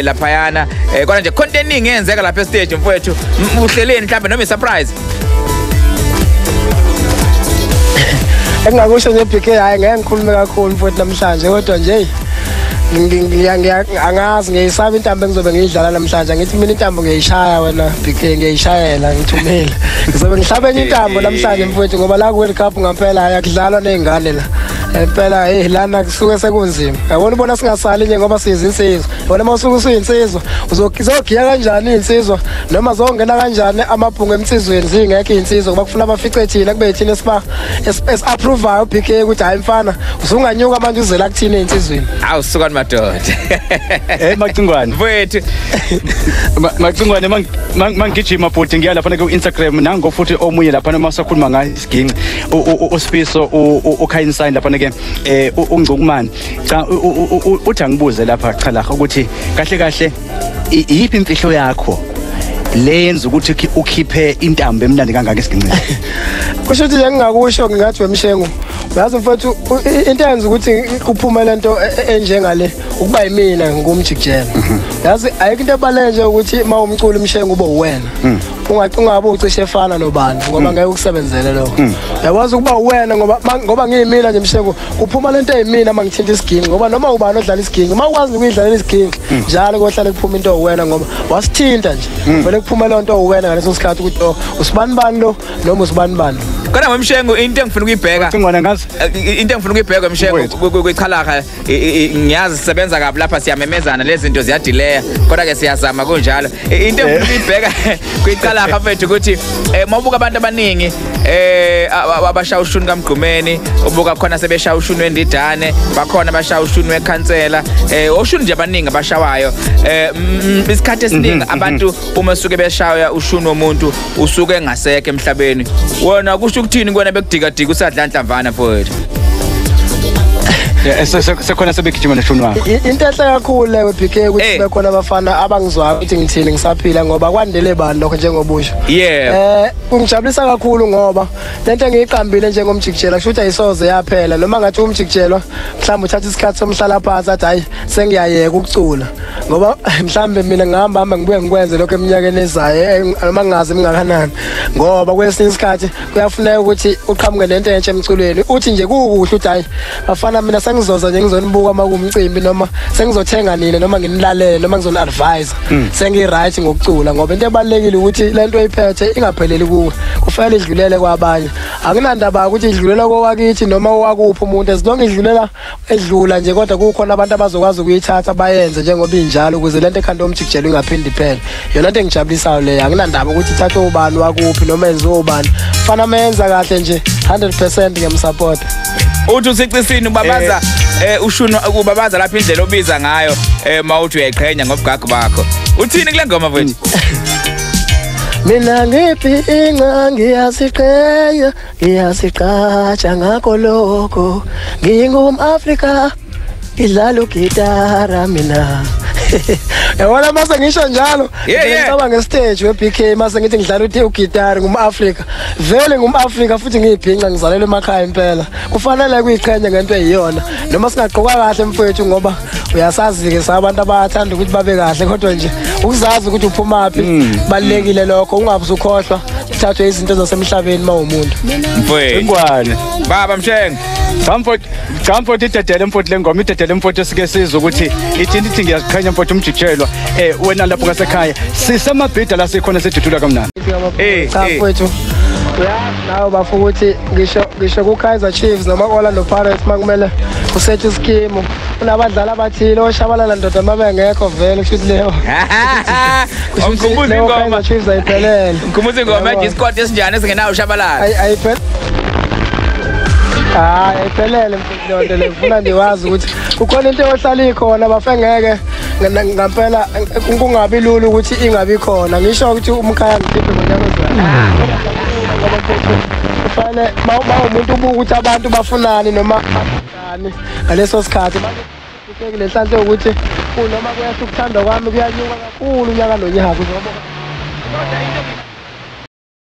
laphayana kodwa nje content eningi yenzeka lapha stage mfowethu uhleleni mhlawumbe noma surprise engakusho nje BK hayi ngeke ngikhulume kakhulu mfowethu namhlanje kodwa nje angazi ngiyisaba intambo engizobe ngiyidlala namhlanje ngithi mina intambo ngiyishaya wena BK ngiyishayela ngithumile ngizobe ngihlaba enye intambo namhlanje mfowethu ngoba la ku World Cup ngampela ayakudlalwa nezingane la impela lana kusuke sekunzima yabona ubona singasali nje ngoba siyizinsizwa wena mawusuke usuyinsizwa uzogiya kanjani insizwa noma zongena kanjani amabhungu emsizweni zingekho insizwa ngoba kufuna abafice thina kube yithina approvayo BK ukuthi hayi mfana usunganyuka manje uzela kuthina insizweni awusukani madoda Macingwane mfowethu Macingwane mangijima bhuti ngiya lapha ku Instagram nango futhi omunye lapha noma sakhuluma ngayo isiginci uSpiso uKhainsign lapha ke uNgcukumani cha uthi angibuze lapha cha ukuthi kahle kahle iyiphi imfihlo yakho lenza ukuthi ukhiphe intambo emnandi kangaka esiginqeni kusho ukuthi ngingakusho ngingathi wemshengu uyazi mfowethu into yenza ukuthi kuphuma lento enjengale ukuba yimina ngumjikjela yazi ayikho into ebaleke nje ukuthi mawumcula umshengu ube uwena ungabe ucishe efana nobani ngoba ngeke ukusebenzele lokho yawazi ukuba uwena ngoba ngiyimina nje mshengu kuphuma lento eyimina mangithinta isiginci ngoba noma ubani odlala isiginci mawukwazi ukuyidlalela isiginci njalo kohlala kuphuma into owena ngoba wasithinta nje vele kuphuma lento owena ngaleso sikhathi ukuthi usibani bani lo noma usibani bani kodwa wemshengu into engifuna ukuyibheka Ngicingwana ngazi into engifuna ukuyibheka mshengu kwichalaha ngiyazi sisebenza kabi lapha siyamemezana lezi zinto ziyadelay kodwa ke siyazama kunjalo into engifuna ukuyibheka kwichalaha mfethu ukuthi mawubuka abantu abaningi abashaya ushuni kaMgqumeni ubuka khona sebeshaya ushuni weNdidane bakhona abashaya ushuni weKhansela oshuni nje abaningi abashawayo isikhathi esiningi abantu uma suke beshaya ushuni womuntu usuke engaseke emhlabeni wona kusho ukuthini kuwena bekudika dika usadla nhlamvana mfowethu sekhona sebegijima neshuni wakho into enhle kakhulu leyo BK ukuthi bekhona abafana abangizwayo ukuthi ngithini ngisaphila ngoba kwandele bani lokho njengobusho kungijabulisa kakhulu ngoba lento engiyiqambile njengomjikjela kusho ukuthi ayisoze yaphela noma ngathi umjikjelwa mhlawumbe uthatha isikhathi somhlala phansi athi hayi sengiyayeka ukucula ngoba mhlawumbe mina ngihamba ngibuye ngikwenze lokho eminyakeni ezayo noma ngingazi mingakanani ngoba kwesinye isikhathi kuyafuneka ukuthi uqhamuke nento entsha emculweni uthi nje kukuhle ukuthi hayi bafana mina sengizoza nje ngizonibuka makumcimbi noma sengizothenga nini noma nginilalele noma ngizoni advise sengi-right ngokucula ngoba into ebalekile ukuthi lento oyiphethe ingapheleli kuwe kufanele idlulele kwabanye akunandaba ukuthi idlulela kowakithi noma owakuphi umuntu esilonke edlula nje kodwa kukhona abantu abazokwazi ukuyithatha bayenze njengoba injalo ukuze lento ekhanda omjikjela ingaphindi iphele yona into engijabulisayo leyo akunandaba ukuthi ithathwe ubani wakuphi noma enziwe ubani fana menza kahle nje 100% ngiyamsupport uthi usicisini ubabaza ushuni ukubabaza lapha indlela obiza ngayo mawuthi uyayiqhenya ngobugagu bakho uthini kule ngoma mfethu mina ngiphinga ngiyasiqhenya ngiyasiqatsha ngakho lokho ngingumAfrika idlala ugitara mina yabona mase ngisho njalo ngicabanga ngestage weBK mase ngithi ngidlala ugitari ngumAfrika vele ngumAfrika futhi ngiyibhinqa ngizalelwe emakhaya impela kufanele kuyiqhenya ngento eyiyona noma singaqoka kahle mfowethu ngoba uyasazi ke sabantu abathanda ukuthi babe kahle kodwa nje ukuzazi ukuthi uphumaphi balekile lokho ungabe usukhohlwa uthathwe izinto zasemhlabeni mawumuntu mfowethu Ngwane baba mshengu Comfort idedele mfowethu lengoma idedele mfowethu sike sizwe ukuthi ithi ngiyaziqhenya mfowethu umjikjelo wena lapho ngasekhaya sisemabhida la sikhona sedudula kamnandi cha mfowethu nawo bafu ukuthi ngisho kuKaizer Chiefs noma Orlando Pirates makumele usethe iskimu unabadlali abathile oshabalala ndoda mabengekho vele kusho leyo umkhumbuza ingoma Chiefs ayiphelele umkhumbuza ingoma nje isikoti esinjani esingenayo ushabalala ayiphelele mfowethu le ngifuna ndiwazi ukuthi kukhona into ohlala ikhona bafengeke ngampela kungabi lula ukuthi ingabi khona ngisho ukuthi umkhaya ngidiphe ngonyaka kufanele umuntu ubuka ukuthi abantu bafunani noma ngani ngaleso sikhathi kusekile hlanhla ukuthi noma kuyahluka ukuthandwa kwami kuyanyuka kakhulu unyaka nonyaka